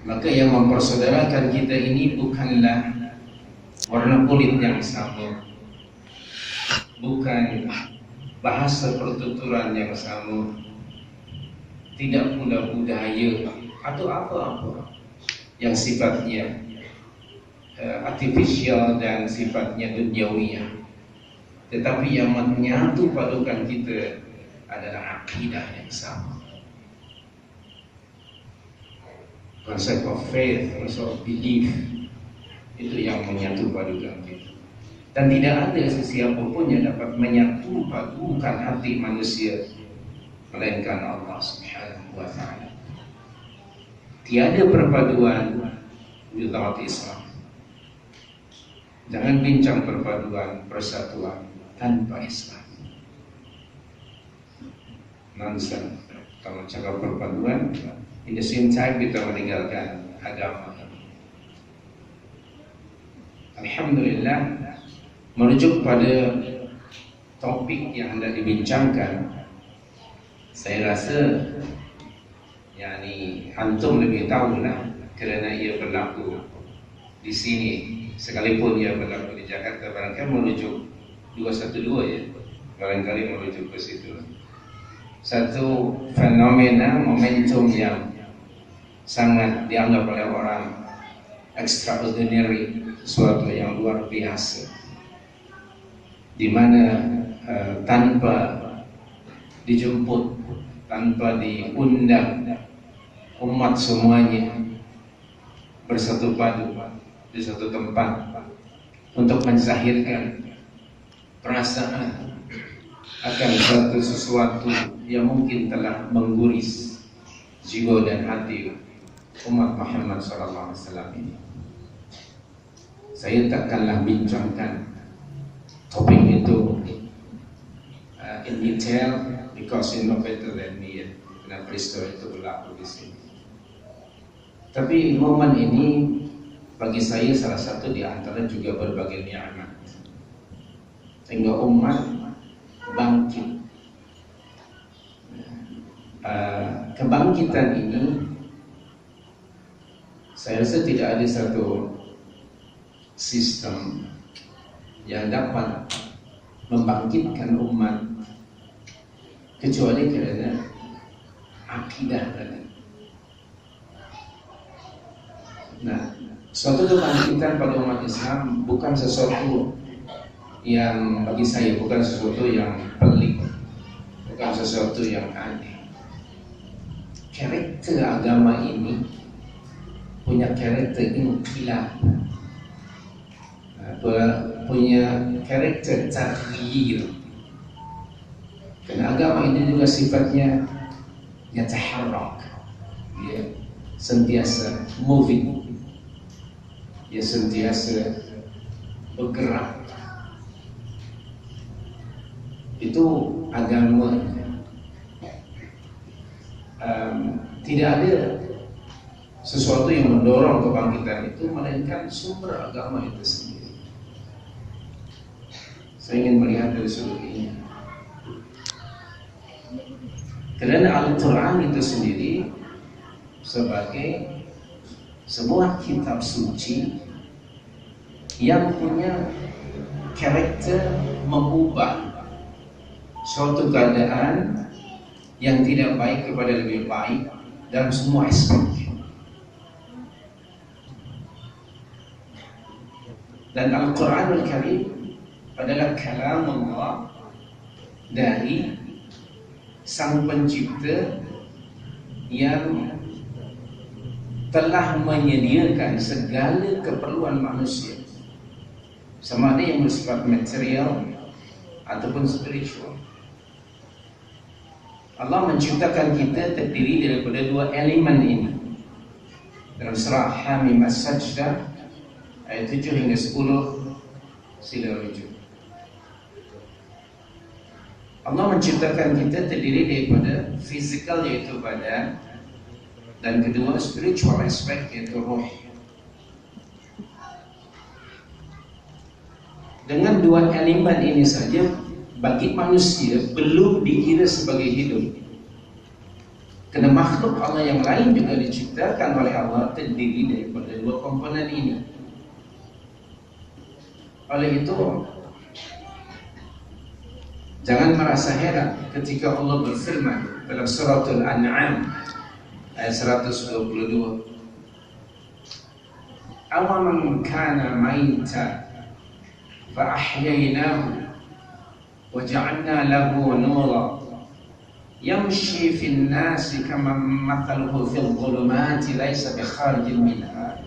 Maka yang mempersaudarakan kita ini bukanlah warna kulit yang sama, bukan bahasa pertuturan yang sama, tidak pula budaya atau apa-apa yang sifatnya artifisial dan sifatnya duniawiyah. Tetapi yang menyatu padukan kita adalah akidah yang sama. Konsep of faith, konsep of belief, itu yang menyatu padukan kita. Dan tidak ada sesiapa pun yang dapat menyatu padukan hati manusia melainkan Allah Subhanahu wa ta'ala. Tiada perpaduan without Islam. Jangan bincang perpaduan, persatuan tanpa Islam. Nonsense. Kalau cakap perpaduan, in the same time kita meninggalkan agama. Alhamdulillah, merujuk pada topik yang hendak dibincangkan, saya rasa antum lebih tahulah kerana ia berlaku di sini, sekalipun ia berlaku di Jakarta. Barangkali merujuk 212 ya, barangkali merujuk ke situ. Satu fenomena momentum yang sangat dianggap oleh orang extraordinary, sesuatu yang luar biasa, di mana tanpa dijemput, tanpa diundang, umat semuanya bersatu padu di satu tempat untuk menzahirkan perasaan akan sesuatu yang mungkin telah mengguris jiwa dan hati umat Muhammad SAW ini. Saya takkanlah bincangkan topik itu in detail, because you know better than me karena peristiwa itu berlaku di sini. Tapi momen ini bagi saya salah satu di antara juga berbagai nikmat, sehingga umat bangkit. Kebangkitan ini saya rasa tidak ada satu sistem yang dapat membangkitkan umat kecuali kerana akidah tadi. Nah, suatu kebangkitan pada umat Islam bukan sesuatu yang bagi saya bukan sesuatu yang pelik, bukan sesuatu yang aneh. Karakter agama ini punya karakter inqilab, punya karakter taghyir. Kerana agama ini juga sifatnya yataharrak, dia sentiasa moving, dia sentiasa bergerak. Itu agama. Tidak ada sesuatu yang mendorong kebangkitan itu melainkan sumber agama itu sendiri. Saya ingin melihat dari sudut ini. Kerana Al-Quran itu sendiri sebagai sebuah kitab suci yang punya karakter mengubah suatu keadaan yang tidak baik kepada lebih baik dalam semua aspek. Dan Al-Quranul Karim adalah kalam Allah dari Sang Pencipta yang telah menyediakan segala keperluan manusia, sama ada yang bersifat material ataupun spiritual. Allah menciptakan kita terdiri daripada dua elemen ini. Dalam surah Hamim As-Sajdah ayat 7 hingga 10, sila rujuk. Allah menciptakan kita terdiri daripada fizikal, yaitu badan, dan kedua spiritual aspek, yaitu roh. Dengan dua elemen ini saja bagi manusia belum dikira sebagai hidup. Kerana makhluk Allah yang lain juga diciptakan oleh Allah terdiri daripada dua komponen ini. Oleh itu, jangan merasa heran ketika Allah berfirman dalam suratul An'am ayat 122, awaman kana maita fa ahyaynahu wa ja'alna lahu nura yamshi fil nasi kama mathaluhu fil dhulumati laysa bi kharijin minha